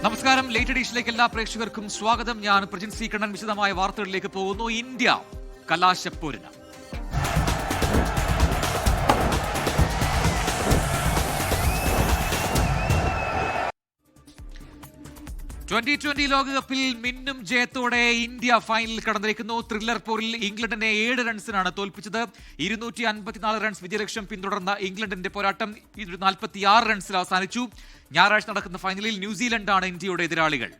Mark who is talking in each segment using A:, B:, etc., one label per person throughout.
A: നമസ്കാരം. ലേറ്റ് എഡിഷനിലേക്ക് എല്ലാ പ്രേക്ഷകർക്കും സ്വാഗതം. ഞാൻ പ്രജിൻ സി കണ്ണൻ. വിശദമായ വാർത്തകളിലേക്ക് പോകുന്നു. ഇന്ത്യ കലാശപ്പോരിന്. T20 ലോകകപ്പിൽ മിന്നും ജയത്തോടെ ഇന്ത്യ ഫൈനലിൽ കടന്നിരിക്കുന്നു. ത്രില്ലർ പോരിൽ ഇംഗ്ലണ്ടിനെ 7 റൺസിനാണ് തോൽപ്പിച്ചത്. 254 റൺസ് വിജയലക്ഷ്യം പിന്തുടർന്ന ഇംഗ്ലണ്ടിന്റെ പോരാട്ടം 246 റൺസിൽ അവസാനിച്ചു. ഞായറാഴ്ച നടക്കുന്ന ഫൈനലിൽ ന്യൂസിലൻഡാണ് ഇന്ത്യയുടെ എതിരാളികൾ.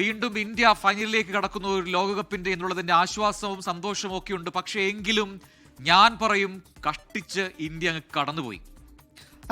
A: വീണ്ടും ഇന്ത്യ ഫൈനലിലേക്ക് കടക്കുന്ന ഒരു ലോകകപ്പിന്റെ എന്നുള്ളതിന്റെ ആശ്വാസവും സന്തോഷവും ഒക്കെ ഉണ്ട്. പക്ഷേ എങ്കിലും ഞാൻ പറയും, കഷ്ടിച്ച് ഇന്ത്യ അങ്ങ് കടന്നുപോയി.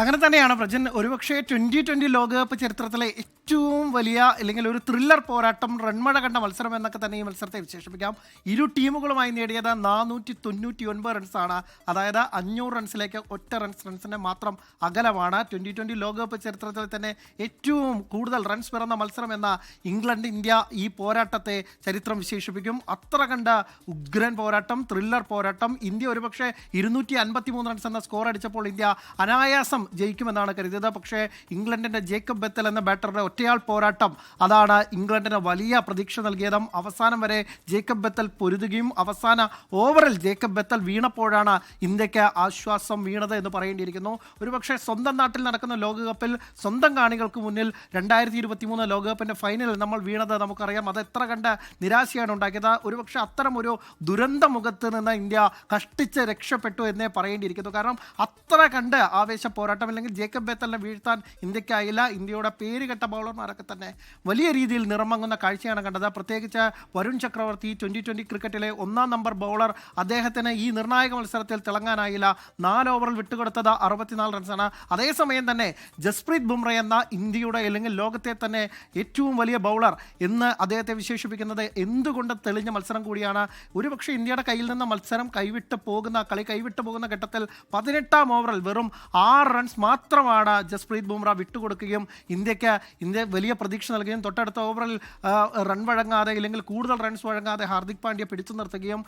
B: അങ്ങനെ തന്നെയാണ് പ്രജൻ. ഒരുപക്ഷെ 2020 ലോകകപ്പ് ചരിത്രത്തിലെ ഏറ്റവും വലിയ അല്ലെങ്കിൽ ഒരു ത്രില്ലർ പോരാട്ടം, റൺമഴ കണ്ട മത്സരം എന്നൊക്കെ തന്നെ ഈ മത്സരത്തെ വിശേഷിപ്പിക്കാം. ഇരു ടീമുകളുമായി നേടിയത് 499 റൺസാണ്. അതായത് 500 റൺസിലേക്ക് ഒറ്റ റൺസിന്റെ മാത്രം അകലമാണ്. 2020 ലോകകപ്പ് ചരിത്രത്തിൽ തന്നെ ഏറ്റവും കൂടുതൽ റൺസ് പിറന്ന മത്സരം എന്ന ഇംഗ്ലണ്ട് ഇന്ത്യ ഈ പോരാട്ടത്തെ ചരിത്രം വിശേഷിപ്പിക്കും. അത്ര കണ്ട ഉഗ്രൻ പോരാട്ടം, ത്രില്ലർ പോരാട്ടം. ഇന്ത്യ ഒരുപക്ഷെ 253 റൺസ് എന്ന സ്കോർ അടിച്ചപ്പോൾ ഇന്ത്യ അനായാസം ജയിക്കുമെന്നാണ് കരുതിയത്. പക്ഷേ ഇംഗ്ലണ്ടിന്റെ ജേക്കബ് ബെത്തൽ എന്ന ബാറ്ററുടെ ഒറ്റയാൾ പോരാട്ടം അതാണ് ഇംഗ്ലണ്ടിന് വലിയ പ്രതീക്ഷ നൽകിയതും. അവസാനം വരെ ജേക്കബ് ബെത്തൽ പൊരുതുകയും അവസാന ഓവറിൽ ജേക്കബ് ബെത്തൽ വീണപ്പോഴാണ് ഇന്ത്യക്ക് ആശ്വാസം വീണത് എന്ന് പറയേണ്ടിയിരിക്കുന്നു. ഒരുപക്ഷെ സ്വന്തം നാട്ടിൽ നടക്കുന്ന ലോകകപ്പിൽ സ്വന്തം കാണികൾക്ക് മുന്നിൽ 2023 ലോകകപ്പിന്റെ ഫൈനലിൽ നമ്മൾ വീണത് നമുക്കറിയാം. അത് എത്ര കണ്ട് നിരാശയാണ് ഉണ്ടാക്കിയത്. ഒരുപക്ഷെ അത്തരം ഒരു ദുരന്ത മുഖത്ത് നിന്ന് ഇന്ത്യ കഷ്ടിച്ച് രക്ഷപ്പെട്ടു എന്നേ പറയേണ്ടിയിരിക്കുന്നു. കാരണം അത്ര കണ്ട് ആവേശ പോരാട്ടം, അല്ലെങ്കിൽ ജേക്കബ് ബെത്തലിനെ വീഴ്ത്താൻ ഇന്ത്യക്കായില്ല. ഇന്ത്യയുടെ പേരുകെട്ട ബൗളർമാരൊക്കെ തന്നെ വലിയ രീതിയിൽ നിറമങ്ങുന്ന കാഴ്ചയാണ് കണ്ടത്. പ്രത്യേകിച്ച് വരുൺ ചക്രവർത്തി, 2020 ക്രിക്കറ്റിലെ 1-ാം നമ്പർ ബൗളർ, അദ്ദേഹത്തിന് ഈ നിർണായക മത്സരത്തിൽ തിളങ്ങാനായില്ല. 4 ഓവറിൽ വിട്ടുകൊടുത്തത് 64 റൺസാണ്. അതേസമയം തന്നെ ജസ്പ്രീത് ബുംറ എന്ന ഇന്ത്യയുടെ അല്ലെങ്കിൽ ലോകത്തെ തന്നെ ഏറ്റവും വലിയ ബൗളർ എന്ന് അദ്ദേഹത്തെ വിശേഷിപ്പിക്കുന്നത് എന്തുകൊണ്ട് തെളിഞ്ഞ മത്സരം കൂടിയാണ്. ഒരുപക്ഷെ ഇന്ത്യയുടെ കയ്യിൽ നിന്ന് മത്സരം കളി കൈവിട്ടു പോകുന്ന ഘട്ടത്തിൽ 18-ാം ഓവറിൽ വെറും 6 റൺസ് മാത്രമാണ് ജസ്പ്രീത് ബുംറ വിട്ടുകൊടുക്കുകയും ഇന്ത്യ വലിയ പ്രതീക്ഷ നൽകുകയും തൊട്ടടുത്ത ഓവറിൽ റൺ വഴങ്ങാതെ അല്ലെങ്കിൽ കൂടുതൽ റൺസ് വഴങ്ങാതെ ഹാർദിക് പാണ്ഡ്യ പിടിച്ചു നിർത്തുകയും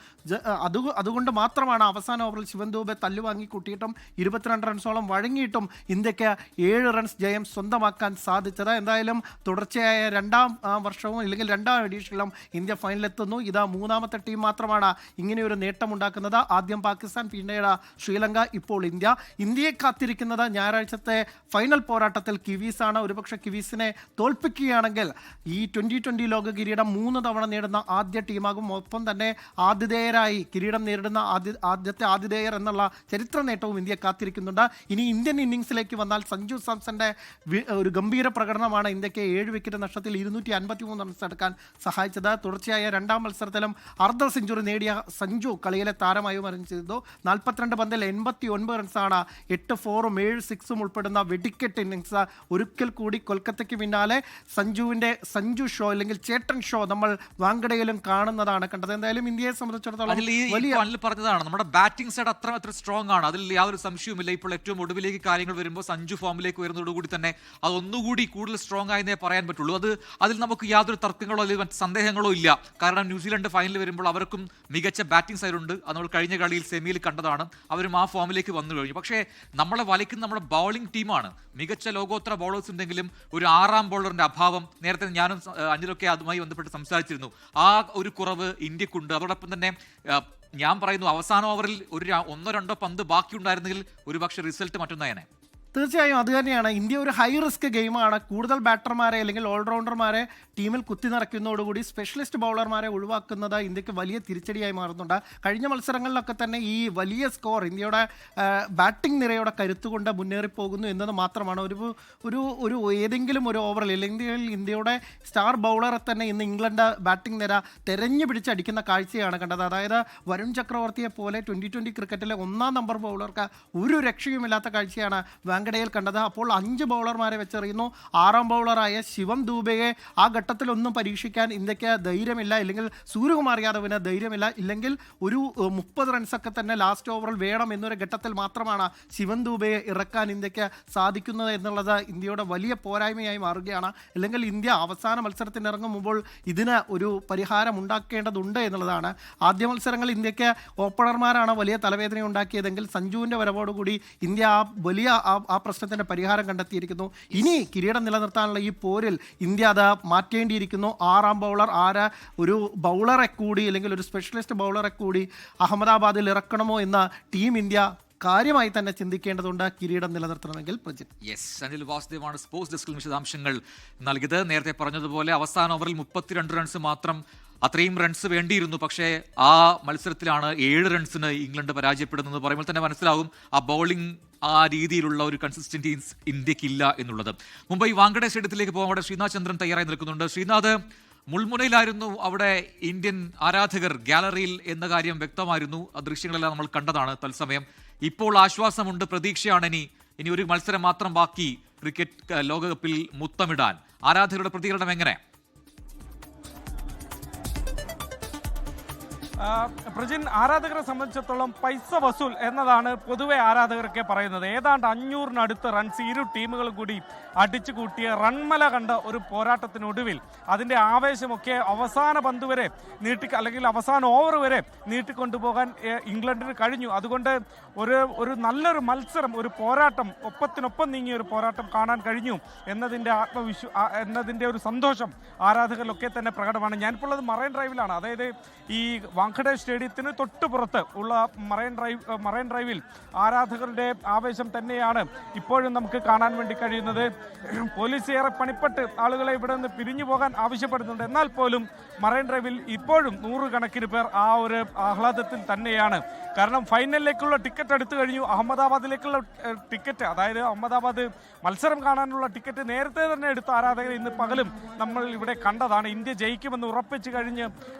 B: അതുകൊണ്ട് മാത്രമാണ് അവസാന ഓവറിൽ ശിവൻ ദൂബെ തല്ലുവാങ്ങി കൂട്ടിയിട്ടും 22 റൺസോളം വഴങ്ങിയിട്ടും ഇന്ത്യക്ക് 7 റൺസ് ജയം സ്വന്തമാക്കാൻ സാധിച്ചത്. എന്തായാലും തുടർച്ചയായ 2-ാം വർഷവും അല്ലെങ്കിൽ 2-ാം എഡീഷനിലും ഇന്ത്യ ഫൈനലിലെത്തുന്നു. ഇതാ 3-ാമത്തെ ടീം മാത്രമാണ് ഇങ്ങനെയൊരു നേട്ടമുണ്ടാക്കുന്നത്. ആദ്യം പാകിസ്ഥാൻ, പിന്നീട് ശ്രീലങ്ക, ഇപ്പോൾ ഇന്ത്യയെ കാത്തിരിക്കുന്നത് ഞായറാഴ്ചത്തെ ഫൈനൽ പോരാട്ടത്തിൽ കിവീസാണ്. ഒരുപക്ഷെ കിവീസിനെ തോൽപ്പിക്കുകയാണെങ്കിൽ ഈ 2020 ലോക കിരീടം 3 തവണ നേടുന്ന ആദ്യ ടീമാകും. ഒപ്പം തന്നെ ആതിഥേയരായി കിരീടം നേരിടുന്ന ആദ്യത്തെ ആതിഥേയർ എന്നുള്ള ചരിത്ര നേട്ടവും ഇന്ത്യ കാത്തിരിക്കുന്നുണ്ട്. ഇനി ഇന്ത്യൻ ഇന്നിംഗ്സിലേക്ക് വന്നാൽ സഞ്ജു സാംസന്റെ ഒരു ഗംഭീര പ്രകടനമാണ് ഇന്ത്യക്ക് 7 വിക്കറ്റ് നഷ്ടത്തിൽ 253 റൺസ് എടുക്കാൻ സഹായിച്ചത്. തുടർച്ചയായ 2-ാം മത്സരത്തിലും അർദ്ധ സെഞ്ചുറി നേടിയ സഞ്ജു കളിയിലെ താരമായി മാറുകയും ചെയ്തു. 42 പന്തിൽ 89 റൺസാണ്, 8 4-ഉം 7 6-ഉം ഉൾപ്പെടുന്ന വെടിക്കെട്ട് ഇന്നിംഗ്സ്. ഒരിക്കൽ കൂടി കൊൽക്കത്തയ്ക്ക് പിന്നാലെ സഞ്ജു ഷോ അല്ലെങ്കിൽ ചേട്ടൻ ഷോ നമ്മൾ വാങ്കഡയിലും കാണുന്നതാണ് കണ്ടത്. എന്തായാലും ഇന്ത്യയെ സംബന്ധിച്ചിടത്തോളം
A: പറഞ്ഞതാണ്, നമ്മുടെ ബാറ്റിംഗ് സൈഡ് അത്ര സ്ട്രോങ് ആണ്, അതിൽ യാതൊരു സംശയവുമില്ല. ഇപ്പോൾ ഏറ്റവും ഒടുവിലേക്ക് കാര്യങ്ങൾ വരുമ്പോൾ സഞ്ജു ഫോമിലേക്ക് വരുന്നതോടുകൂടി തന്നെ അതൊന്നുകൂടി കൂടുതൽ സ്ട്രോങ് ആയെന്നേ പറയാൻ പറ്റുള്ളൂ. അതിൽ നമുക്ക് യാതൊരു തർക്കങ്ങളോ അല്ലെങ്കിൽ സന്ദേഹങ്ങളോ ഇല്ല. കാരണം ന്യൂസിലൻഡ് ഫൈനലിൽ വരുമ്പോൾ അവർക്കും മികച്ച ബാറ്റിംഗ് സൈഡ് ഉണ്ട്. അത് നമ്മൾ കഴിഞ്ഞ കളിയിൽ സെമിയിൽ കണ്ടതാണ്. അവരും ആ ഫോമിലേക്ക് വന്നു കഴിഞ്ഞു. പക്ഷേ നമ്മളെ വലയ്ക്കുന്ന നമ്മുടെ ബൗളിംഗ് ടീമാണ്. മികച്ച ലോകോത്തര ബൗളേഴ്സ് ഉണ്ടെങ്കിലും ഒരു 6-ാം ബൗളറിന്റെ അഭാവം, നേരത്തെ ഞാനും അനിലൊക്കെ അതുമായി ബന്ധപ്പെട്ട് സംസാരിച്ചിരുന്നു, ആ ഒരു കുറവ് ഇന്ത്യക്കുണ്ട്. അതോടൊപ്പം തന്നെ ഞാൻ പറയുന്നു, അവസാന ഓവറിൽ ഒരു 1-2 പന്ത് ബാക്കിയുണ്ടായിരുന്നെങ്കിൽ ഒരുപക്ഷെ റിസൾട്ട് മറ്റൊന്നായനെ.
B: തീർച്ചയായും അത് തന്നെയാണ്. ഇന്ത്യ ഒരു ഹൈ റിസ്ക് ഗെയിമാണ്. കൂടുതൽ ബാറ്റർമാരെ അല്ലെങ്കിൽ ഓൾറൗണ്ടർമാരെ ടീമിൽ കുത്തി നിറയ്ക്കുന്നതോടുകൂടി സ്പെഷ്യലിസ്റ്റ് ബൗളർമാരെ ഒഴിവാക്കുന്നത് ഇന്ത്യക്ക് വലിയ തിരിച്ചടിയായി മാറുന്നുണ്ട്. കഴിഞ്ഞ മത്സരങ്ങളിലൊക്കെ തന്നെ ഈ വലിയ സ്കോർ ഇന്ത്യയുടെ ബാറ്റിംഗ് നിരയുടെ കരുത്തുകൊണ്ട് മുന്നേറിപ്പോകുന്നു എന്നത് മാത്രമാണ്. ഒരു ഏതെങ്കിലും ഒരു ഓവറിൽ അല്ലെങ്കിൽ ഇന്ത്യയുടെ സ്റ്റാർ ബൗളറെ തന്നെ ഇന്ന് ഇംഗ്ലണ്ട് ബാറ്റിംഗ് നിര തെരഞ്ഞു പിടിച്ചടിക്കുന്ന കാഴ്ചയാണ് കണ്ടത്. അതായത് വരുൺ ചക്രവർത്തിയെ പോലെ 2020 ക്രിക്കറ്റിലെ 1-ാം നമ്പർ ബൗളർക്ക് ഒരു രക്ഷയുമില്ലാത്ത കാഴ്ചയാണ് വാങ്കഡയിൽ കണ്ടത്. അപ്പോൾ 5 ബൗളർമാരെ വെച്ചെറിയുന്നു. 6-ാം ബൗളറായ ശിവം ദൂബെയെ ആ ഘട്ടത്തിലൊന്നും പരീക്ഷിക്കാൻ ഇന്ത്യക്ക് ധൈര്യമില്ല, അല്ലെങ്കിൽ സൂര്യകുമാർ യാദവിന് ധൈര്യമില്ല. ഇല്ലെങ്കിൽ ഒരു 30 റൺസൊക്കെ തന്നെ ലാസ്റ്റ് ഓവറിൽ വേണം എന്നൊരു ഘട്ടത്തിൽ മാത്രമാണ് ശിവൻ ദൂബെയെ ഇറക്കാൻ ഇന്ത്യക്ക് സാധിക്കുന്നത് എന്നുള്ളത് ഇന്ത്യയുടെ വലിയ പോരായ്മയായി മാറുകയാണ്. അല്ലെങ്കിൽ ഇന്ത്യ അവസാന മത്സരത്തിന് ഇറങ്ങുമ്പോൾ ഇതിന് ഒരു പരിഹാരം ഉണ്ടാക്കേണ്ടതുണ്ട് എന്നുള്ളതാണ്. ആദ്യ മത്സരങ്ങൾ ഇന്ത്യക്ക് ഓപ്പണർമാരാണ് വലിയ തലവേദന ഉണ്ടാക്കിയതെങ്കിൽ സഞ്ജുവിൻ്റെ വരവോടുകൂടി ഇന്ത്യ ആ വലിയ ആ ആ പ്രശ്നത്തിന് പരിഹാരം കണ്ടെത്തിയിരിക്കുന്നു. ഇനി കിരീടം നിലനിർത്താനുള്ള ഈ പോരിൽ ഇന്ത്യ അത് മാറ്റേണ്ടിയിരിക്കുന്നു. 6ാം ബൗളർ ഒരു ബൗളറെ കൂടി അല്ലെങ്കിൽ ഒരു സ്പെഷ്യലിസ്റ്റ് ബൗളറെ കൂടി അഹമ്മദാബാദിൽ ഇറക്കണമോ എന്ന് ടീം ഇന്ത്യ കാര്യമായി തന്നെ ചിന്തിക്കേണ്ടതുണ്ട് കിരീടം നിലനിർത്തണമെങ്കിൽ. പ്രജിത്ത്.
A: യെസ്, അനിൽ വാസുദേവാണ് സ്പോർട്സ് ഡെസ്കിൽ വിശദാംശങ്ങൾ നൽകിയത്. നേരത്തെ പറഞ്ഞതുപോലെ അവസാന ഓവറിൽ 32 റൺസ് മാത്രം, അത്രയും റൺസ് വേണ്ടിയിരുന്നു. പക്ഷേ ആ മത്സരത്തിലാണ് 7 റൺസിന് ഇംഗ്ലണ്ട് പരാജയപ്പെടുന്നത് പറയുമ്പോൾ തന്നെ മനസ്സിലാവും ആ ബൗളിംഗ് ആ രീതിയിലുള്ള ഒരു കൺസിസ്റ്റൻസി ഇന്ത്യക്കില്ല എന്നുള്ളത്. മുംബൈ വാങ്കഡെ സ്റ്റേഡിയത്തിലേക്ക് പോകാൻ അവിടെ ശ്രീനാഥ് ചന്ദ്രൻ തയ്യാറായി നിൽക്കുന്നുണ്ട്. ശ്രീനാഥ്, മുൾമുനയിലായിരുന്നു അവിടെ ഇന്ത്യൻ ആരാധകർ ഗാലറിയിൽ എന്ന കാര്യം വ്യക്തമായിരുന്നു. ആ ദൃശ്യങ്ങളെല്ലാം നമ്മൾ കണ്ടതാണ് തത്സമയം. ഇപ്പോൾ ആശ്വാസമുണ്ട്, പ്രതീക്ഷയാണ്. ഇനി ഒരു മത്സരം മാത്രം ബാക്കി ക്രിക്കറ്റ് ലോകകപ്പിൽ മുത്തമിടാൻ. ആരാധകരുടെ പ്രതികരണം എങ്ങനെ?
C: പ്രജിൻ, ആരാധകരെ സംബന്ധിച്ചിടത്തോളം പൈസ വസൂൽ എന്നതാണ് പൊതുവെ ആരാധകരൊക്കെ പറയുന്നത്. ഏതാണ്ട് 500-നടുത്ത് റൺസ് ഇരു ടീമുകളും കൂടി അടിച്ചു കൂട്ടിയ റൺമല കണ്ട ഒരു പോരാട്ടത്തിനൊടുവിൽ അതിൻ്റെ ആവേശമൊക്കെ അവസാന പന്ത് വരെ അല്ലെങ്കിൽ അവസാന ഓവർ വരെ നീട്ടിക്കൊണ്ടുപോകാൻ ഇംഗ്ലണ്ടിന് കഴിഞ്ഞു. അതുകൊണ്ട് ഒരു നല്ലൊരു മത്സരം, ഒരു പോരാട്ടം, ഒപ്പത്തിനൊപ്പം നീങ്ങിയ ഒരു പോരാട്ടം കാണാൻ കഴിഞ്ഞു എന്നതിൻ്റെ ഒരു സന്തോഷം ആരാധകരിലൊക്കെ തന്നെ പ്രകടമാണ്. ഞാനിപ്പോൾ ഉള്ളത് മറൈൻ ഡ്രൈവിലാണ്. അതായത് ഈ വാങ്കഡെ സ്റ്റേഡിയത്തിന് തൊട്ടുപുറത്ത് ഉള്ള മറൈൻ ഡ്രൈവിൽ ആരാധകരുടെ ആവേശം തന്നെയാണ് ഇപ്പോഴും നമുക്ക് കാണാൻ വേണ്ടി കഴിയുന്നത്. പോലീസ് ഏറെ പണിപ്പെട്ട് ആളുകളെ ഇവിടെ നിന്ന് പിരിഞ്ഞു പോകാൻ ആവശ്യപ്പെടുന്നുണ്ട്. എന്നാൽ പോലും മറൈൻ ഡ്രൈവിൽ ഇപ്പോഴും 100 കണക്കിന് പേർ ആ ഒരു ആഹ്ലാദത്തിൽ തന്നെയാണ്. കാരണം ഫൈനലിലേക്കുള്ള ടിക്കറ്റ് എടുത്തു കഴിഞ്ഞു. അഹമ്മദാബാദിലേക്കുള്ള ടിക്കറ്റ്, അതായത് അഹമ്മദാബാദ് മത്സരം കാണാനുള്ള ടിക്കറ്റ് നേരത്തെ തന്നെ എടുത്ത ആരാധകർ ഇന്ന് പകലും നമ്മൾ ഇവിടെ കണ്ടതാണ്. ഇന്ത്യ ജയിക്കുമെന്ന് ഉറപ്പിച്ചു കഴിഞ്ഞ്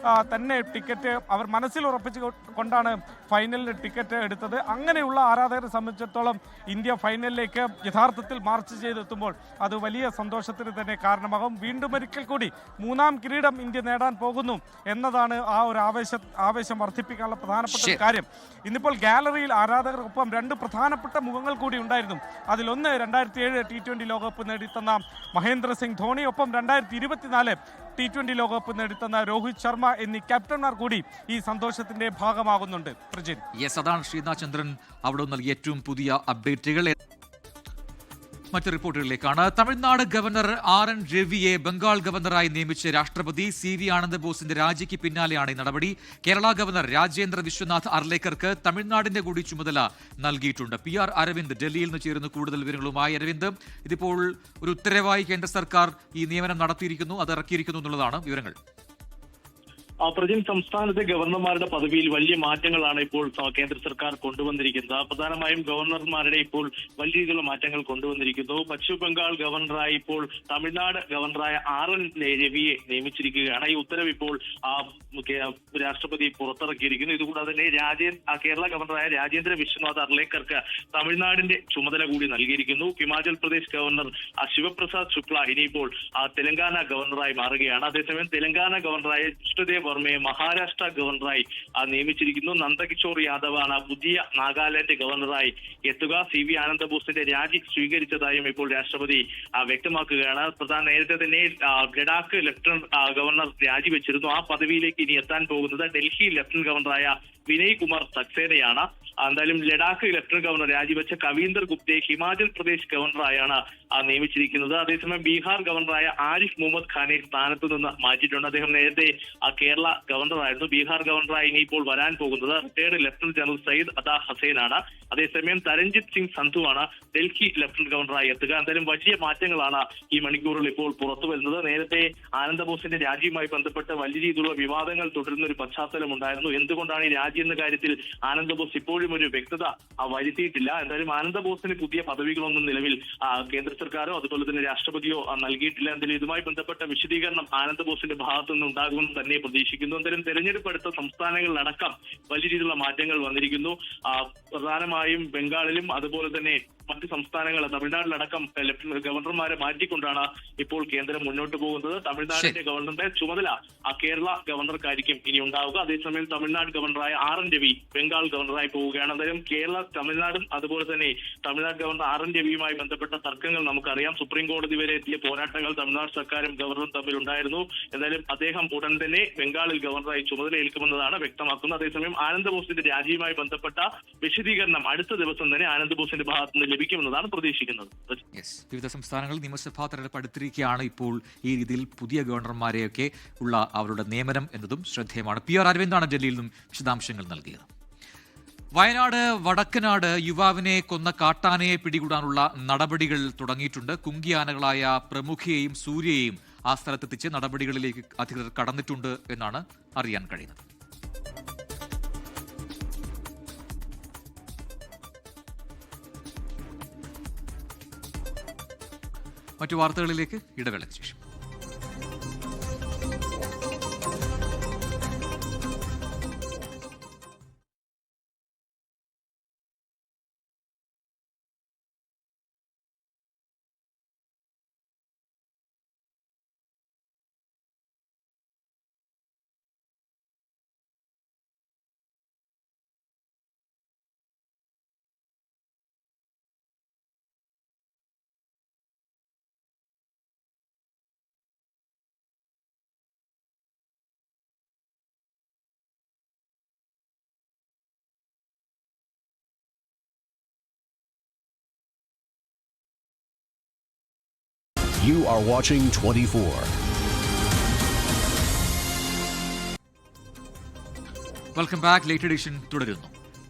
C: തന്നെ ടിക്കറ്റ് അവർ മനസ്സിൽ ഉറപ്പിച്ചു കൊണ്ടാണ് ഫൈനലിന് ടിക്കറ്റ് എടുത്തത്. അങ്ങനെയുള്ള ആരാധകരെ സംബന്ധിച്ചിടത്തോളം ഇന്ത്യ ഫൈനലിലേക്ക് യഥാർത്ഥത്തിൽ മാർച്ച് ചെയ്തെത്തുമ്പോൾ അത് വലിയ സന്തോഷത്തിന് തന്നെ കാരണമാകും. വീണ്ടും ഒരിക്കൽ കൂടി 3ാം കിരീടം ഇന്ത്യ നേടാൻ പോകുന്നു എന്നതാണ് ആ ഒരു ആവേശം വർദ്ധിപ്പിക്കാനുള്ള പ്രധാനപ്പെട്ട കാര്യം. ഇന്നിപ്പോൾ ഗാലറിയിൽ ആരാധകർക്കൊപ്പം 2 പ്രധാനപ്പെട്ട മുഖങ്ങൾ കൂടി ഉണ്ടായിരുന്നു. അതിലൊന്ന് 2007 T20 ലോകകപ്പ് നേടിത്തന്ന മഹേന്ദ്ര സിംഗ് ധോണി, ഒപ്പം 2024 T20 ലോകകപ്പ് നേടിത്തന്ന രോഹിത് ശർമ്മ എന്നീ ക്യാപ്റ്റന്മാർ കൂടി ഈ സന്തോഷത്തിന്റെ ഭാഗമാകുന്നുണ്ട്. പ്രജിൻ.
A: യെസ്, അതാണ് ശ്രീനാഥ് ചന്ദ്രൻ അവിടെ നൽകിയ ഏറ്റവും പുതിയ അപ്ഡേറ്റുകൾ. മറ്റു റിപ്പോർട്ടുകളിലേക്കാണ്. തമിഴ്നാട് ഗവർണർ RN രവിയെ ബംഗാൾ ഗവർണറായി നിയമിച്ച് രാഷ്ട്രപതി CV ആനന്ദബോസിന്റെ രാജിക്ക് പിന്നാലെയാണ് ഈ നടപടി. കേരള ഗവർണർ രാജേന്ദ്ര വിശ്വനാഥ് അർലേക്കർക്ക് തമിഴ്നാടിന്റെ കൂടി ചുമതല നൽകിയിട്ടുണ്ട്. PR അരവിന്ദ് ഡൽഹിയിൽ നിന്ന് ചേരുന്നു കൂടുതൽ വിവരങ്ങളുമായി. അരവിന്ദ്, ഇതിപ്പോൾ ഒരു ഉത്തരവായി കേന്ദ്ര സർക്കാർ ഈ നിയമനം നടത്തിയിരിക്കുന്നു, അത് ഇറക്കിയിരിക്കുന്നു എന്നുള്ളതാണ് വിവരങ്ങൾ.
D: പ്രജിൻ, സംസ്ഥാനത്തെ ഗവർണർമാരുടെ പദവിയിൽ വലിയ മാറ്റങ്ങളാണ് ഇപ്പോൾ കേന്ദ്ര സർക്കാർ കൊണ്ടുവന്നിരിക്കുന്നത്. പ്രധാനമായും ഗവർണർമാരുടെ ഇപ്പോൾ വലിയ രീതിയിലുള്ള മാറ്റങ്ങൾ കൊണ്ടുവന്നിരിക്കുന്നു. പശ്ചിമ ബംഗാൾ ഗവർണറായി ഇപ്പോൾ തമിഴ്നാട് ഗവർണറായ RN രവിയെ നിയമിച്ചിരിക്കുകയാണ്. ഈ ഉത്തരവ് ഇപ്പോൾ രാഷ്ട്രപതി പുറത്തിറക്കിയിരിക്കുന്നു. ഇതുകൂടാതെ തന്നെ കേരള ഗവർണറായ രാജേന്ദ്ര വിശ്വനാഥ് അർലേക്കർക്ക് തമിഴ്നാടിന്റെ ചുമതല കൂടി നൽകിയിരിക്കുന്നു. ഹിമാചൽ പ്രദേശ് ഗവർണർ ശിവപ്രസാദ് ശുക്ല ഇനിയിപ്പോൾ തെലങ്കാന ഗവർണറായി മാറുകയാണ്. അതേസമയം തെലങ്കാന ഗവർണറായ കൃഷ്ണദേവ് വർമ്മയെ മഹാരാഷ്ട്ര ഗവർണറായി നിയമിച്ചിരിക്കുന്നു. നന്ദകിഷോർ യാദവാണ് പുതിയ നാഗാലാൻഡ് ഗവർണറായി എത്തുക. CV ആനന്ദബോസിന്റെ രാജി സ്വീകരിച്ചതായും ഇപ്പോൾ രാഷ്ട്രപതി വ്യക്തമാക്കുകയാണ്. നേരത്തെ തന്നെ ലഡാക്ക് ലഫ്റ്റനന്റ് ഗവർണർ രാജിവെച്ചിരുന്നു. ആ പദവിയിലേക്ക് ഇനി എത്താൻ പോകുന്നത് ഡൽഹി ലഫ്റ്റനന്റ് ഗവർണറായ വിനയ് കുമാർ സക്സേനയാണ്. എന്തായാലും ലഡാക്ക് ലഫ്റ്റനന്റ് ഗവർണർ രാജിവെച്ച കവീന്ദർ ഗുപ്തയെ ഹിമാചൽ പ്രദേശ് ഗവർണറായാണ് നിയമിച്ചിരിക്കുന്നത്. അതേസമയം ബീഹാർ ഗവർണറായ ആരിഫ് മുഹമ്മദ് ഖാനെ സ്ഥാനത്ത് നിന്ന് മാറ്റിയിട്ടുണ്ട്. അദ്ദേഹം നേരത്തെ കേരള ഗവർണറായിരുന്നു. ബീഹാർ ഗവർണറായി ഇനിയിപ്പോൾ വരാൻ പോകുന്നത് റിട്ടയർഡ് ലഫ്റ്റനന്റ് ജനറൽ സയ്യിദ് അദാ ഹസൈനാണ്. അതേസമയം തരഞ്ജിത് സിംഗ് സന്ധുവാണ് ഡൽഹി ലഫ്റ്റനന്റ് ഗവർണറായി എത്തുക. എന്തായാലും വലിയ മാറ്റങ്ങളാണ് ഈ മണിക്കൂറിൽ ഇപ്പോൾ പുറത്തു വരുന്നത്. നേരത്തെ ആനന്ദബോസിന്റെ രാജിയുമായി ബന്ധപ്പെട്ട് വലിയ രീതിയിലുള്ള വിവാദങ്ങൾ തുടരുന്ന ഒരു പശ്ചാത്തലം ഉണ്ടായിരുന്നു. എന്തുകൊണ്ടാണ് ഈ രാജി എന്ന കാര്യത്തിൽ ആനന്ദബോസ് ഇപ്പോഴും ഒരു വ്യക്തത വരുത്തിയിട്ടില്ല. എന്തായാലും ആനന്ദബോസിന് പുതിയ പദവികളൊന്നും നിലവിൽ കേന്ദ്ര സർക്കാരോ അതുപോലെ തന്നെ രാഷ്ട്രപതിയോ നൽകിയിട്ടില്ല. എന്തായാലും ഇതുമായി ബന്ധപ്പെട്ട വിശദീകരണം ആനന്ദബോസിന്റെ ഭാഗത്തു നിന്ന് ഉണ്ടാകുമെന്ന് തന്നെ പ്രതീക്ഷിക്കുന്നു. എന്തായാലും തെരഞ്ഞെടുപ്പ് അടുത്ത സംസ്ഥാനങ്ങളിലടക്കം വലിയ രീതിയിലുള്ള മാറ്റങ്ങൾ വന്നിരിക്കുന്നു. പ്രധാനമായും ബംഗാളിലും അതുപോലെ തന്നെ മറ്റ് സംസ്ഥാനങ്ങൾ തമിഴ്നാട്ടിലടക്കം ഗവർണർമാരെ മാറ്റിക്കൊണ്ടാണ് ഇപ്പോൾ കേന്ദ്രം മുന്നോട്ട് പോകുന്നത്. തമിഴ്നാടിന്റെ ഗവർണറുടെ ചുമതല കേരള ഗവർണർക്കായിരിക്കും ഇനി ഉണ്ടാവുക. അതേസമയം തമിഴ്നാട് ഗവർണറായ RN രവി ബംഗാൾ ഗവർണറായി പോവുകയാണ്. എന്തായാലും തമിഴ്നാടും അതുപോലെ തന്നെ തമിഴ്നാട് ഗവർണർ RN രവിയുമായി ബന്ധപ്പെട്ട തർക്കങ്ങൾ നമുക്കറിയാം. സുപ്രീം കോടതി വരെ എത്തിയ പോരാട്ടങ്ങൾ തമിഴ്നാട് സർക്കാരും ഗവർണറും തമ്മിൽ ഉണ്ടായിരുന്നു. എന്തായാലും അദ്ദേഹം ഉടൻ തന്നെ ബംഗാളിൽ ഗവർണറായി ചുമതലയേൽക്കുമെന്നതാണ് വ്യക്തമാക്കുന്നത്. അതേസമയം ആനന്ദബോസിന്റെ രാജിയുമായി ബന്ധപ്പെട്ട വിശദീകരണം അടുത്ത ദിവസം തന്നെ ആനന്ദബോസിന്റെ ഭാഗത്തുനിന്ന് ലഭിക്കുമെന്നതാണ് പ്രതീക്ഷിക്കുന്നത്.
A: വിവിധ സംസ്ഥാനങ്ങളിൽ നിയമസഭാ തെരഞ്ഞെടുപ്പ് അടുത്തിരിക്കുകയാണ്. ഇപ്പോൾ ഈ രീതിയിൽ പുതിയ ഗവർണർമാരെയൊക്കെ ഉള്ള അവരുടെ നിയമനം എന്നതും ശ്രദ്ധേയമാണ്. PR അരവിന്ദാണ് ഡൽഹിയിൽ നിന്നും വിശദാംശങ്ങൾ നൽകിയത്. വയനാട് വടക്കനാട് യുവാവിനെ കൊന്ന കാട്ടാനയെ പിടികൂടാനുള്ള നടപടികൾ തുടങ്ങിയിട്ടുണ്ട്. കുങ്കിയാനകളായ പ്രമുഖയെയും സൂര്യയെയും ആ സ്ഥലത്തെത്തിച്ച് നടപടികളിലേക്ക് അധികൃതർ കടന്നിട്ടുണ്ട് എന്നാണ് അറിയാൻ കഴിയുന്നത്. മറ്റു വാർത്തകളിലേക്ക് ഇടവേളയ്ക്ക് ശേഷം.
E: You are watching 24.
A: Welcome back. Late edition തുടരുന്നു.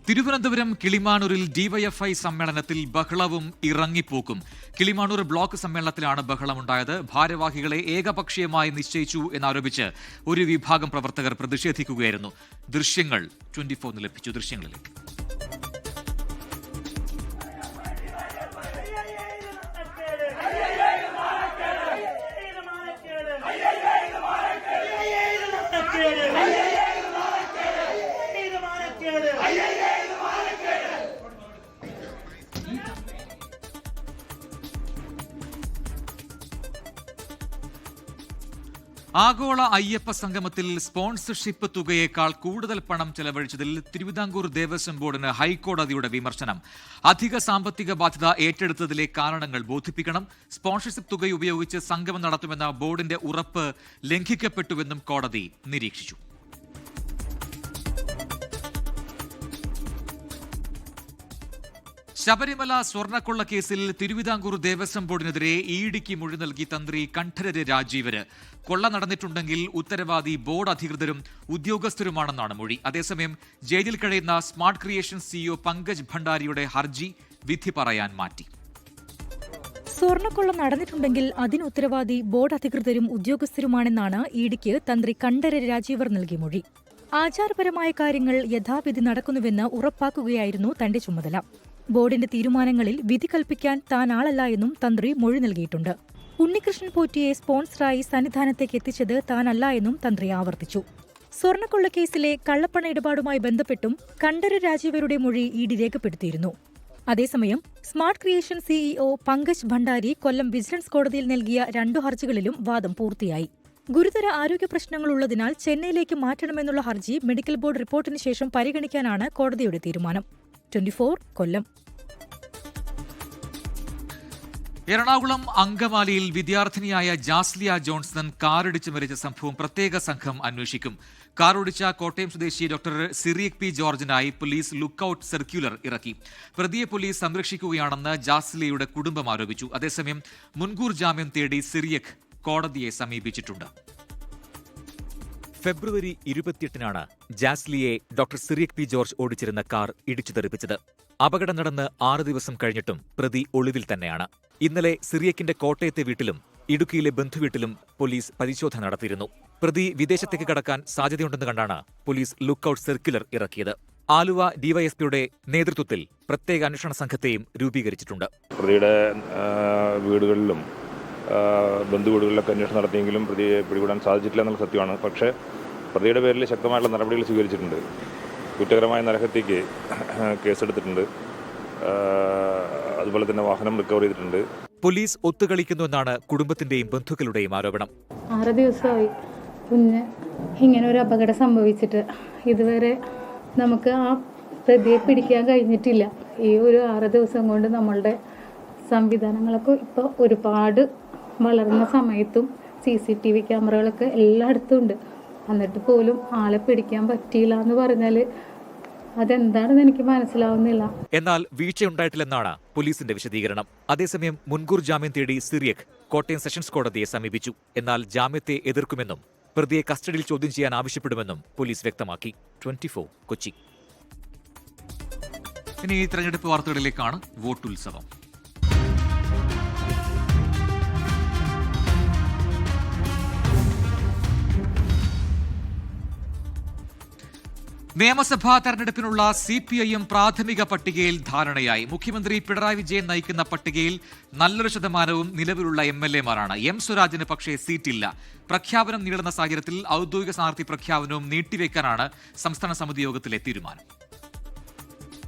A: തിരുവനന്തപുരം കിളിമാനൂരിൽ ഡിവൈഎഫ്ഐ സമ്മേളനത്തിൽ ബഹളവും ഇറങ്ങിപ്പോക്കും. കിളിമാനൂർ ബ്ലോക്ക് സമ്മേളനത്തിലാണ് ബഹളമുണ്ടായത്. ഭാരവാഹികളെ ഏകപക്ഷീയമായി നിശ്ചയിച്ചു എന്നാരോപിച്ച് ഒരു വിഭാഗം പ്രവർത്തകർ പ്രതിഷേധിക്കുകയായിരുന്നു. ദൃശ്യങ്ങൾ 24 ലഭിച്ചു. ദൃശ്യങ്ങളിലേക്ക്. ആഗോള അയ്യപ്പ സംഗമത്തിൽ സ്പോൺസർഷിപ്പ് തുകയേക്കാൾ കൂടുതൽ പണം ചെലവഴിച്ചതിൽ തിരുവിതാംകൂർ ദേവസ്വം ബോർഡിന് ഹൈക്കോടതിയുടെ വിമർശനം. അധിക സാമ്പത്തിക ബാധ്യത ഏറ്റെടുത്തതിലെ കാരണങ്ങൾ ബോധിപ്പിക്കണം. സ്പോൺസർഷിപ്പ് തുക ഉപയോഗിച്ച് സംഗമം നടത്തുമെന്ന ബോർഡിന്റെ ഉറപ്പ് ലംഘിക്കപ്പെട്ടുവെന്നും കോടതി നിരീക്ഷിച്ചു. ശബരിമല സ്വർണ്ണക്കൊള്ള കേസിൽ തിരുവിതാംകൂർ ദേവസ്വം ബോർഡിനെതിരെ ഇഡിക്ക് മൊഴി നൽകി തന്ത്രി കണ്ഠരര് രാജീവര്. കൊള്ള നടന്നിട്ടുണ്ടെങ്കിൽ ഉത്തരവാദി ബോർഡ് അധികൃതരും ഉദ്യോഗസ്ഥരുമാണെന്നാണ് മൊഴി. അതേസമയം ജയിലിൽ കഴിയുന്ന സ്മാർട്ട് ക്രിയേഷൻ CEO പങ്കജ് ഭണ്ഡാരിയുടെ ഹർജി വിധി പറയാൻ മാറ്റി.
F: സ്വർണ്ണക്കൊള്ള നടന്നിട്ടുണ്ടെങ്കിൽ അതിന് ഉത്തരവാദി ബോർഡ് അധികൃതരും ഉദ്യോഗസ്ഥരുമാണെന്നാണ് ഇഡിക്ക് തന്ത്രി കണ്ഠരര് രാജീവർ നൽകിയ മൊഴി. ആചാരപരമായ കാര്യങ്ങൾ യഥാവിധി നടക്കുന്നുവെന്ന് ഉറപ്പാക്കുകയായിരുന്നു തന്റെ ചുമതല. ബോർഡിന്റെ തീരുമാനങ്ങളിൽ വിധി കൽപ്പിക്കാൻ താൻ ആളല്ല എന്നും തന്ത്രി മൊഴി നൽകിയിട്ടുണ്ട്. ഉണ്ണികൃഷ്ണൻ പോറ്റിയെ സ്പോൺസറായി സന്നിധാനത്തേക്ക് എത്തിച്ചത് താനല്ല എന്നും തന്ത്രി ആവർത്തിച്ചു. സ്വർണ്ണക്കൊള്ളക്കേസിലെ കള്ളപ്പണ ഇടപാടുമായി ബന്ധപ്പെട്ടും കണ്ഠരര് രാജീവരുടെ മൊഴി ഇഡി രേഖപ്പെടുത്തിയിരുന്നു. അതേസമയം smart creation CEO Pankaj Bhandari Kollam vigilance കോടതിയിൽ നൽകിയ 2 ഹർജികളിലും വാദം പൂർത്തിയായി. ഗുരുതര ആരോഗ്യ പ്രശ്നങ്ങളുള്ളതിനാൽ ചെന്നൈയിലേക്ക് മാറ്റണമെന്നുള്ള ഹർജി മെഡിക്കൽ ബോർഡ് റിപ്പോർട്ടിന് ശേഷം പരിഗണിക്കാനാണ് കോടതിയുടെ തീരുമാനം. 24 കൊല്ലം.
A: എറണാകുളം അങ്കമാലിയിൽ വിദ്യാർത്ഥിനിയായ ജാസ്ലിയ ജോൺസൺ കാറിടിച്ച് മരിച്ച സംഭവം പ്രത്യേക സംഘം അന്വേഷിക്കും. കാറോടിച്ച കോട്ടയം സ്വദേശി ഡോക്ടർ സിറിയക് P. ജോർജിനായി പോലീസ് ലുക്കൌട്ട് സർക്യുലർ ഇറക്കി. പ്രതിയെ പോലീസ് സംരക്ഷിക്കുകയാണെന്ന് ജാസ്ലിയയുടെ കുടുംബം ആരോപിച്ചു. അതേസമയം മുൻകൂർ ജാമ്യം തേടി സിറിയക് കോടതിയെ സമീപിച്ചിട്ടുണ്ട്. ഫെബ്രുവരി 28-നാണ് ജാസ്ലിയെ ഡോക്ടർ സിറിയക് P. ജോർജ് ഓടിച്ചിരുന്ന കാർ ഇടിച്ചു തെറിപ്പിച്ചത്. അപകടം നടന്ന് 6 ദിവസം കഴിഞ്ഞിട്ടും പ്രതി ഒളിവിൽ തന്നെയാണ്. ഇന്നലെ സിറിയക്കിന്റെ കോട്ടയത്തെ വീട്ടിലും ഇടുക്കിയിലെ ബന്ധുവീട്ടിലും പോലീസ് പരിശോധന നടത്തിയിരുന്നു. പ്രതി വിദേശത്തേക്ക് കടക്കാൻ സാധ്യതയുണ്ടെന്ന് കണ്ടാണ് പോലീസ് ലുക്കൌട്ട് സർക്യുലർ ഇറക്കിയത്. ആലുവ ഡിവൈഎസ്പിയുടെ നേതൃത്വത്തിൽ പ്രത്യേക അന്വേഷണ സംഘത്തെയും രൂപീകരിച്ചിട്ടുണ്ട്.
G: പ്രതിയുടെ വീടുകളിലും ബന്ധുവീടുകളിലൊക്കെ അന്വേഷണം നടത്തിയെങ്കിലും പ്രതിയെ പിടികൂടാൻ സാധിച്ചിട്ടില്ല എന്നുള്ള സത്യമാണ്. പക്ഷേ പ്രതിയുടെ പേരിൽ ശക്തമായിട്ടുള്ള നടപടികൾ സ്വീകരിച്ചിട്ടുണ്ട്. കുറ്റകരമായ നരഹത്യയ്ക്ക് കേസെടുത്തിട്ടുണ്ട്. അതുപോലെ തന്നെ വാഹനം റിക്കവർ ചെയ്തിട്ടുണ്ട്.
A: പോലീസ് ഒത്തുകളിക്കുന്നുവെന്നാണ് കുടുംബത്തിന്റെയും ബന്ധുക്കളുടെയും ആരോപണം.
H: 6 ദിവസമായി കുഞ്ഞ് ഇങ്ങനെ ഒരു അപകടം സംഭവിച്ചിട്ട് ഇതുവരെ നമുക്ക് ആ പ്രതിയെ പിടിക്കാൻ കഴിഞ്ഞിട്ടില്ല. ഈ ഒരു 6 ദിവസം കൊണ്ട് നമ്മളുടെ സംവിധാനങ്ങളൊക്കെ ഇപ്പോൾ ഒരുപാട് വളർന്ന സമയത്തും CCTV ക്യാമറകളൊക്കെ എല്ലായിടത്തും ഉണ്ട്. എന്നിട്ട് പോലും ആളെ പിടിക്കാൻ പറ്റിയില്ല എന്ന് പറഞ്ഞാൽ അതെന്താണെന്ന് എനിക്ക് മനസ്സിലാവുന്നില്ല.
E: എന്നാൽ വീഴ്ചയുണ്ടായിട്ടില്ലെന്നാണ് പോലീസിന്റെ വിശദീകരണം. അതേസമയം മുൻകൂർ ജാമ്യം തേടി സിറിയക് കോട്ടയം സെഷൻസ് കോടതിയെ സമീപിച്ചു. എന്നാൽ ജാമ്യത്തെ എതിർക്കുമെന്നും പ്രതിയെ കസ്റ്റഡിയിൽ ചോദ്യം ചെയ്യാൻ ആവശ്യപ്പെടുമെന്നും പോലീസ് വ്യക്തമാക്കി. 24 കൊച്ചി.
A: ഇനി തെരഞ്ഞെടുപ്പ് വാർത്തകളിലേക്കാണ്. വോട്ടുത്സവം. നിയമസഭാ തെരഞ്ഞെടുപ്പിനുള്ള CPIM പ്രാഥമിക പട്ടികയിൽ ധാരണയായി. മുഖ്യമന്ത്രി പിണറായി വിജയൻ നയിക്കുന്ന പട്ടികയിൽ നല്ലൊരു ശതമാനവും നിലവിലുള്ള MLA-മാരാണ്. എം സ്വരാജിന് പക്ഷേ സീറ്റില്ല. പ്രഖ്യാപനം നീളുന്ന സാഹചര്യത്തിൽ ഔദ്യോഗിക സ്ഥാനാർത്ഥി പ്രഖ്യാപനവും നീട്ടിവെക്കാനാണ് സംസ്ഥാന സമിതി യോഗത്തിലെ തീരുമാനം.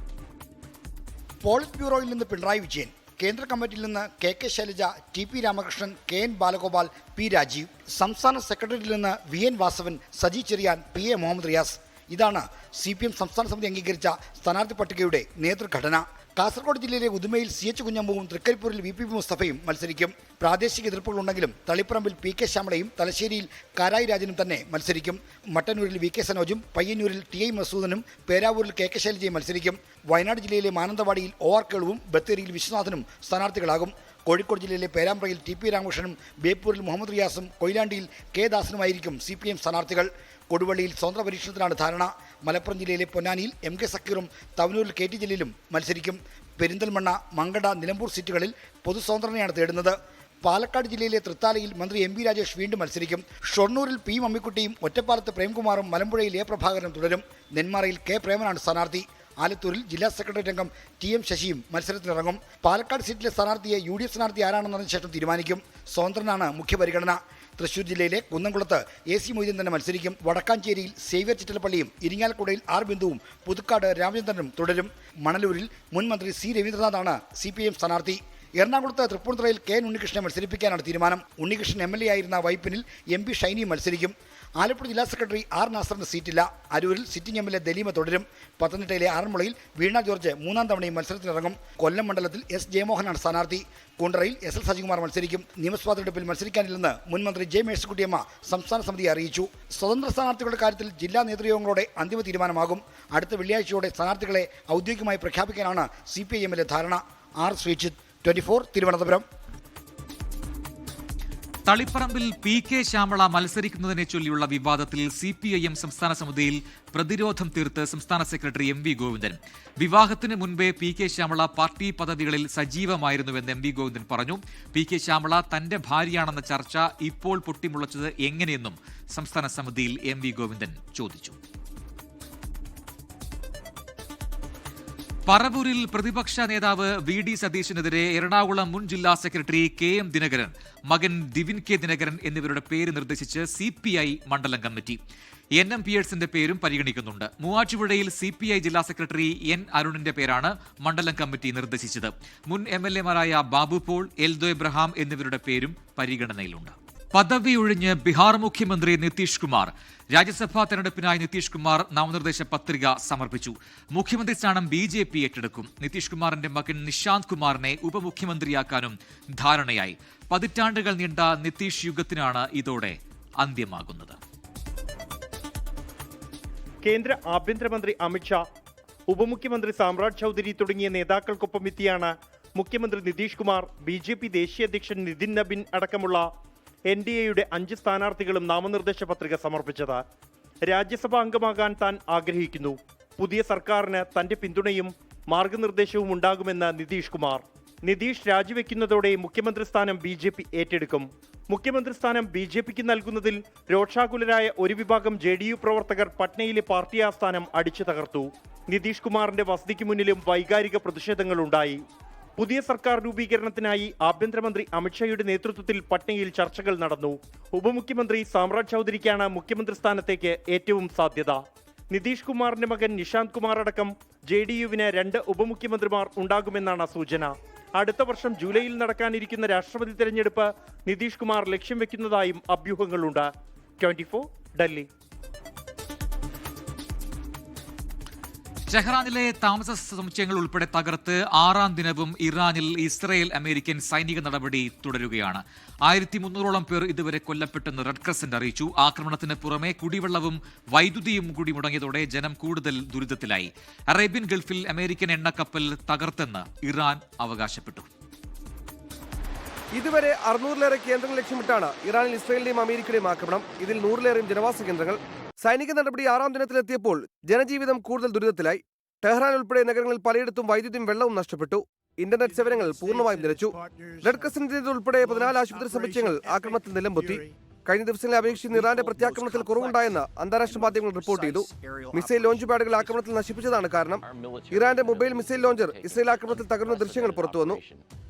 I: പോളിറ്റ് ബ്യൂറോയിൽ നിന്ന് പിണറായി വിജയൻ, കേന്ദ്ര കമ്മിറ്റിയിൽ നിന്ന് KK Shailaja, TP Ramakrishnan, KN Balagopal, P Rajeev, സംസ്ഥാന സെക്രട്ടറിയിൽ നിന്ന് VN വാസവൻ, സജി ചെറിയാൻ, PA മുഹമ്മദ് റിയാസ്. ഇതാണ് CPM സംസ്ഥാന സമിതി അംഗീകരിച്ച സ്ഥാനാർത്ഥി പട്ടികയുടെ നേതൃഘടന. കാസർഗോഡ് ജില്ലയിലെ ഉദുമയിൽ CH കുഞ്ഞമ്പുവും തൃക്കരിപ്പൂരിൽ VP മുസ്തഫയും മത്സരിക്കും. പ്രാദേശിക എതിർപ്പുകളുണ്ടെങ്കിലും തളിപ്പറമ്പിൽ PK ശ്യാമളയും തലശ്ശേരിയിൽ കാരായി രാജനും തന്നെ മത്സരിക്കും. മട്ടന്നൂരിൽ VK സനോജും പയ്യന്നൂരിൽ TI മസൂദനും പേരാവൂരിൽ KK ശൈലജയും മത്സരിക്കും. വയനാട് ജില്ലയിലെ മാനന്തവാടിയിൽ OR കേളുവും ബത്തേരിയിൽ വിശ്വനാഥനും സ്ഥാനാർത്ഥികളാകും. കോഴിക്കോട് ജില്ലയിലെ പേരാമ്പ്രയിൽ TP രാമകൃഷ്ണനും ബേപ്പൂരിൽ മുഹമ്മദ് റിയാസും കൊയിലാണ്ടിയിൽ K ദാസനുമായിരിക്കും CPM സ്ഥാനാർത്ഥികൾ. കൊടുവള്ളിയിൽ സ്വതന്ത്ര പരീക്ഷണത്തിലാണ് ധാരണ. മലപ്പുറം ജില്ലയിലെ പൊന്നാനിയിൽ MK സക്കീറും തവനൂരിൽ KT ജലീലും മത്സരിക്കും. പെരിന്തൽമണ്ണ, മങ്കട, നിലമ്പൂർ സീറ്റുകളിൽ പൊതു സ്വതന്ത്രനെയാണ് തേടുന്നത്. പാലക്കാട് ജില്ലയിലെ തൃത്താലയിൽ മന്ത്രി MB രാജേഷ് വീണ്ടും മത്സരിക്കും. ഷൊർണൂരിൽ P മമ്മിക്കുട്ടിയും ഒറ്റപ്പാലത്ത് പ്രേംകുമാറും മലമ്പുഴയിൽ A പ്രഭാകരനും തുടരും. നെന്മാറയിൽ K പ്രേമനാണ് സ്ഥാനാർത്ഥി. ആലത്തൂരിൽ ജില്ലാ സെക്രട്ടറി അംഗം TM ശശിയും മത്സരത്തിനിറങ്ങും. പാലക്കാട് സീറ്റിലെ സ്ഥാനാർത്ഥിയെ UDF സ്ഥാനാർത്ഥി ആരാണെന്നതിന് ശേഷം തീരുമാനിക്കും. സ്വതന്ത്രനാണ് മുഖ്യപരിഗണന. തൃശൂർ ജില്ലയിലെ കുന്നംകുളത്ത് AC മൊയ്തീൻ തന്നെ മത്സരിക്കും. വടക്കാഞ്ചേരിയിൽ സേവ്യർ ചിറ്റലപ്പള്ളിയും ഇരിങ്ങാലക്കുടയിൽ R ബിന്ദുവും പുതുക്കാട് രാമചന്ദ്രനും തുടരും. മണലൂരിൽ മുൻ മന്ത്രി C രവീന്ദ്രനാഥാണ് CPM സ്ഥാനാർത്ഥി. എറണാകുളത്ത് തൃപ്പൂണിത്തുറയിൽ K ഉണ്ണികൃഷ്ണനെ മത്സരിപ്പിക്കാനാണ് തീരുമാനം. ഉണ്ണികൃഷ്ണൻ MLA ആയിരുന്ന വൈപ്പിനിൽ MB ഷൈനിയും മത്സരിക്കും. ആലപ്പുഴ ജില്ലാ സെക്രട്ടറി R നാസറിന് സീറ്റില്ല. അരൂരിൽ സിറ്റിംഗ് MLA ദലീമ തുടരും. പത്തനംതിട്ടയിലെ ആറന്മുളയിൽ വീണ ജോർജ് മൂന്നാം തവണയും മത്സരത്തിനിറങ്ങും. കൊല്ലം മണ്ഡലത്തിൽ S ജയമോഹനാണ് സ്ഥാനാർത്ഥി. കുണ്ടറയിൽ SL സജികുമാർ മത്സരിക്കും. നിയമസഭാ തെരഞ്ഞെടുപ്പിൽ മത്സരിക്കാനില്ലെന്ന് മുൻ മന്ത്രി J മേഴ്സിക്കുട്ടിയമ്മ സംസ്ഥാന സമിതിയെ അറിയിച്ചു. സ്വതന്ത്ര സ്ഥാനാർത്ഥികളുടെ കാര്യത്തിൽ ജില്ലാ നേതൃയോഗങ്ങളോടെ അന്തിമ തീരുമാനമാകും. അടുത്ത വെള്ളിയാഴ്ചയോടെ സ്ഥാനാർത്ഥികളെ ഔദ്യോഗികമായി പ്രഖ്യാപിക്കാനാണ് CPIM-ലെ ധാരണ. R ശ്രീജിത്ത്, 24 തിരുവനന്തപുരം.
A: തളിപ്പറമ്പിൽ PK ശ്യാമള മത്സരിക്കുന്നതിനെ ചൊല്ലിയുള്ള വിവാദത്തിൽ CPIM സംസ്ഥാന സമിതിയിൽ പ്രതിരോധം തീർത്ത് സംസ്ഥാന സെക്രട്ടറി MV ഗോവിന്ദൻ. വിവാഹത്തിന് മുൻപേ PK ശ്യാമള പാർട്ടി പദവികളിൽ സജീവമായിരുന്നുവെന്ന് MV ഗോവിന്ദൻ പറഞ്ഞു. PK ശ്യാമള തന്റെ ഭാര്യയാണെന്ന ചർച്ച ഇപ്പോൾ പൊട്ടിമുളച്ചത് എങ്ങനെയെന്നും സംസ്ഥാന സമിതിയിൽ MV ഗോവിന്ദൻ ചോദിച്ചു. പറവൂരിൽ പ്രതിപക്ഷ നേതാവ് VD സതീശനെതിരെ എറണാകുളം മുൻ ജില്ലാ സെക്രട്ടറി KM ദിനകരൻ, മകൻ ദിവിൻ K ദിനകരൻ എന്നിവരുടെ പേര് നിർദ്ദേശിച്ച് CPI മണ്ഡലം കമ്മിറ്റി. NM പിയേഴ്സിന്റെ പേരും പരിഗണിക്കുന്നുണ്ട്. മൂവാറ്റുപുഴയിൽ CPI ജില്ലാ സെക്രട്ടറി N അരുണിന്റെ പേരാണ് മണ്ഡലം കമ്മിറ്റി നിർദ്ദേശിച്ചത്. മുൻ MLA-മാരായ ബാബു പോൾ, എൽദോ എബ്രഹാം എന്നിവരുടെ പേരും പരിഗണനയിലുണ്ട്. പദവി ഒഴിഞ്ഞ് ബീഹാർ മുഖ്യമന്ത്രി നിതീഷ് കുമാർ. രാജ്യസഭാ തെരഞ്ഞെടുപ്പിനായി നിതീഷ് കുമാർ നാമനിർദ്ദേശ പത്രിക സമർപ്പിച്ചു. മുഖ്യമന്ത്രി സ്ഥാനം BJP ഏറ്റെടുക്കും. നിതീഷ് കുമാറിന്റെ മകൻ നിശാന്ത് കുമാറിനെ ഉപമുഖ്യമന്ത്രിയാക്കാനും ധാരണയായി. പതിറ്റാണ്ടുകൾ നീണ്ട നിതീഷ് യുഗത്തിനാണ് ഇതോടെ അന്ത്യമാകുന്നത്.
J: കേന്ദ്ര ആഭ്യന്തരമന്ത്രി അമിത്ഷാ, ഉപമുഖ്യമന്ത്രി സാമ്രാജ് ചൌധരി തുടങ്ങിയ നേതാക്കൾക്കൊപ്പം എത്തിയാണ് മുഖ്യമന്ത്രി നിതീഷ് കുമാർ, BJP ദേശീയ അധ്യക്ഷൻ നിതിൻ നബിൻ അടക്കമുള്ള NDA-യുടെ 5 സ്ഥാനാർത്ഥികളും നാമനിർദ്ദേശ പത്രിക സമർപ്പിച്ചത്. രാജ്യസഭാ അംഗമാകാൻ താൻ ആഗ്രഹിക്കുന്നു. പുതിയ സർക്കാരിന് തന്റെ പിന്തുണയും മാർഗനിർദ്ദേശവും ഉണ്ടാകുമെന്ന് നിതീഷ് കുമാർ. നിതീഷ് രാജിവെക്കുന്നതോടെ മുഖ്യമന്ത്രി സ്ഥാനം BJP ഏറ്റെടുക്കും. മുഖ്യമന്ത്രി സ്ഥാനം BJPക്ക് നൽകുന്നതിൽ രോഷാകുലരായ ഒരു വിഭാഗം JDU പ്രവർത്തകർ പട്നയിലെ പാർട്ടി ആസ്ഥാനം അടിച്ചു തകർത്തു. നിതീഷ് കുമാറിന്റെ വസതിക്ക് മുന്നിലും വൈകാരിക പ്രതിഷേധങ്ങളുണ്ടായി. പുതിയ സർക്കാർ രൂപീകരണത്തിനായി ആഭ്യന്തരമന്ത്രി അമിത്ഷായുടെ നേതൃത്വത്തിൽ പട്നയിൽ ചർച്ചകൾ നടന്നു. ഉപമുഖ്യമന്ത്രി സാമ്രാജ് ചൌധരിക്കാണ് മുഖ്യമന്ത്രി സ്ഥാനത്തേക്ക് ഏറ്റവും സാധ്യത. നിതീഷ് കുമാറിന്റെ മകൻ നിശാന്ത് കുമാർ അടക്കം JDU-വിന് 2 ഉപമുഖ്യമന്ത്രിമാർ ഉണ്ടാകുമെന്നാണ് സൂചന. അടുത്ത വർഷം ജൂലൈയിൽ നടക്കാനിരിക്കുന്ന രാഷ്ട്രപതി തെരഞ്ഞെടുപ്പ് നിതീഷ് കുമാർ ലക്ഷ്യം വെക്കുന്നതായും അഭ്യൂഹങ്ങളുണ്ട്. 24 ഡൽഹി.
A: ടെഹ്റാനിലെ താമസ സമുച്ചയങ്ങൾ ഉൾപ്പെടെ തകർത്ത് 6ാം ദിനവും ഇറാനിൽ ഇസ്രയേൽ അമേരിക്കൻ സൈനിക നടപടി തുടരുകയാണ്. 1300ഓളം പേർ ഇതുവരെ കൊല്ലപ്പെട്ടെന്ന് റെഡ് ക്രസന്റ് അറിയിച്ചു. ആക്രമണത്തിന് പുറമെ കുടിവെള്ളവും വൈദ്യുതിയും കൂടി മുടങ്ങിയതോടെ ജനം കൂടുതൽ ദുരിതത്തിലായി. അറേബ്യൻ ഗൾഫിൽ അമേരിക്കൻ എണ്ണക്കപ്പൽ തകർത്തെന്ന് ഇറാൻ അവകാശപ്പെട്ടു.
K: ഇതുവരെ 600ലേറെ കേന്ദ്രങ്ങൾ ലക്ഷ്യമിട്ടാണ് ഇറാനിൽ ഇസ്രയേലിന്റെയും അമേരിക്കയുടെയും ആക്രമണം. ഇതിൽ 100ലേറെയും ജനവാസ കേന്ദ്രങ്ങൾ. സൈനിക നടപടി 6ാം ദിനത്തിലെത്തിയപ്പോൾ ജനജീവിതം കൂടുതൽ ദുരിതത്തിലായി. ടെഹ്റാൻ ഉൾപ്പെടെ നഗരങ്ങളിൽ പലയിടത്തും വൈദ്യുതിയും വെള്ളവും നഷ്ടപ്പെട്ടു. ഇന്റർനെറ്റ് സേവനങ്ങൾ പൂർണ്ണമായും നിലച്ചു. റെഡ് ക്രസന്റ് ഉൾപ്പെടെ 14 ആശുപത്രി സമുച്ചയങ്ങൾ ആക്രമണത്തിൽ നിലംപൊത്തി. കഴിഞ്ഞ ദിവസങ്ങളെ അപേക്ഷിച്ച് ഇറാന്റെ പ്രത്യാക്രമണത്തിൽ കുറവുണ്ടായെന്ന് അന്താരാഷ്ട്ര മാധ്യമങ്ങൾ റിപ്പോർട്ട് ചെയ്തു. മിസൈൽ ലോഞ്ച് പാഡുകൾ ആക്രമണത്തിൽ നശിപ്പിച്ചതാണ് കാരണം. ഇറാന്റെ മൊബൈൽ മിസൈൽ ലോഞ്ചർ ഇസ്രയേൽ ആക്രമണത്തിൽ തകർന്ന ദൃശ്യങ്ങൾ പുറത്തുവന്നു.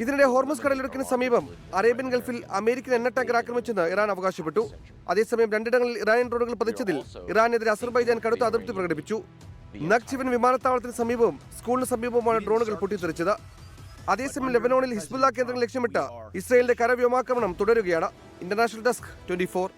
K: ഇതിനിടെ ഹോർമുസ് കടലിടുക്കിന് സമീപം അറേബ്യൻ ഗൾഫിൽ അമേരിക്കൻ എണ്ണ ടാങ്കർ ആക്രമിച്ചെന്ന് ഇറാൻ അവകാശപ്പെട്ടു. അതേസമയം 2 ഇടങ്ങളിൽ ഇറാനിയൻ ഡ്രോണുകൾ പതിച്ചതിൽ ഇറാനെതിരെ അസർബൈജാൻ കടുത്ത അതൃപ്തി പ്രകടിപ്പിച്ചു. നഖ്ചിവൻ വിമാനത്താവളത്തിന് സമീപവും സ്കൂളിന് സമീപവുമാണ് ഡ്രോണുകൾ പൊട്ടിത്തെറിച്ചത്. അതേസമയം ലെബനോണിൽ ഹിസ്ബുള്ള കേന്ദ്രങ്ങൾ ലക്ഷ്യമിട്ട് ഇസ്രയേലിന്റെ കരവ്യോമാക്രമണം തുടരുകയാണ്. International desk 24.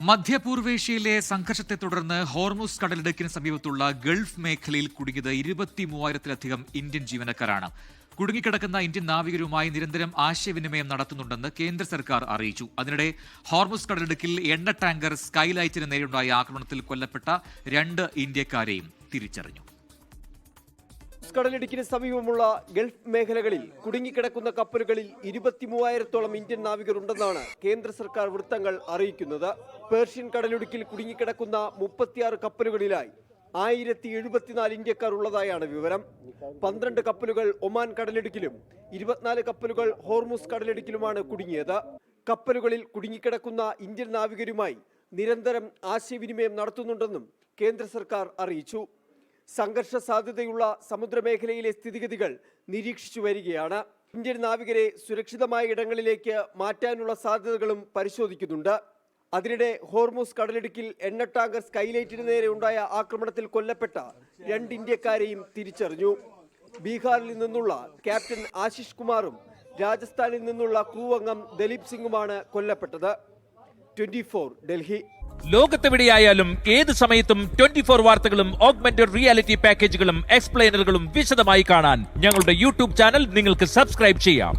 A: മധ്യപൂർവേഷ്യയിലെ സംഘർഷത്തെ തുടർന്ന് ഹോർമുസ് കടലിടുക്കിന് സമീപത്തുള്ള ഗൾഫ് മേഖലയിൽ കുടുങ്ങിയത് 23,000-ലധികം ഇന്ത്യൻ ജീവനക്കാരാണ്. കുടുങ്ങിക്കിടക്കുന്ന ഇന്ത്യൻ നാവികരുമായി നിരന്തരം ആശയവിനിമയം നടത്തുന്നുണ്ടെന്ന് കേന്ദ്ര സർക്കാർ അറിയിച്ചു. അതിനിടെ ഹോർമുസ് കടലിടുക്കിൽ എണ്ണ ടാങ്കർ സ്കൈലൈറ്റിന് നേരെയുണ്ടായ ആക്രമണത്തിൽ കൊല്ലപ്പെട്ട 2 ഇന്ത്യക്കാരെയും തിരിച്ചറിഞ്ഞു.
K: കടലിടുക്കിന് സമീപമുള്ള ഗൾഫ് മേഖലകളിൽ കുടുങ്ങിക്കിടക്കുന്ന കപ്പലുകളിൽ 23,000-ഓളം ഇന്ത്യൻ നാവികരുണ്ടെന്നാണ് കേന്ദ്ര സർക്കാർ വൃത്തങ്ങൾ അറിയിക്കുന്നത്. പേർഷ്യൻ കടലിടുക്കിൽ കുടുങ്ങിക്കിടക്കുന്ന 36 കപ്പലുകളിലായി 1074 ഇന്ത്യക്കാർ ഉള്ളതായാണ് വിവരം. 12 കപ്പലുകൾ ഒമാൻ കടലിടുക്കിലും 24 കപ്പലുകൾ ഹോർമുസ് കടലിടുക്കിലുമാണ് കുടുങ്ങിയത്. കപ്പലുകളിൽ കുടുങ്ങിക്കിടക്കുന്ന ഇന്ത്യൻ നാവികരുമായി നിരന്തരം ആശയവിനിമയം നടത്തുന്നുണ്ടെന്നും കേന്ദ്ര സർക്കാർ അറിയിച്ചു. സംഘർഷ സാധ്യതയുള്ള സമുദ്രമേഖലയിലെ സ്ഥിതിഗതികൾ നിരീക്ഷിച്ചു വരികയാണ്. ഇന്ത്യൻ നാവികരെ സുരക്ഷിതമായ ഇടങ്ങളിലേക്ക് മാറ്റാനുള്ള സാധ്യതകളും പരിശോധിക്കുന്നുണ്ട്. അതിനിടെ ഹോർമുസ് കടലിടുക്കിൽ എണ്ണ ടാങ്കർ സ്കൈലൈറ്റിന് നേരെ ഉണ്ടായ ആക്രമണത്തിൽ കൊല്ലപ്പെട്ട 2 ഇന്ത്യക്കാരെയും തിരിച്ചറിഞ്ഞു. ബീഹാറിൽ നിന്നുള്ള ക്യാപ്റ്റൻ ആശിഷ് കുമാറും രാജസ്ഥാനിൽ നിന്നുള്ള ക്രൂ അംഗം ദലീപ് സിംഗുമാണ് കൊല്ലപ്പെട്ടത്. 24 ഡൽഹി.
L: ലോകത്തെവിടെയായാലും ഏത് സമയത്തും 24 വാർത്തകളും ഓഗ്മെന്റഡ് റിയാലിറ്റി പാക്കേജുകളും എക്സ്പ്ലെയിനറുകളും വിശദമായി കാണാൻ ഞങ്ങളുടെ യൂട്യൂബ് ചാനൽ നിങ്ങൾക്ക് സബ്സ്ക്രൈബ് ചെയ്യാം.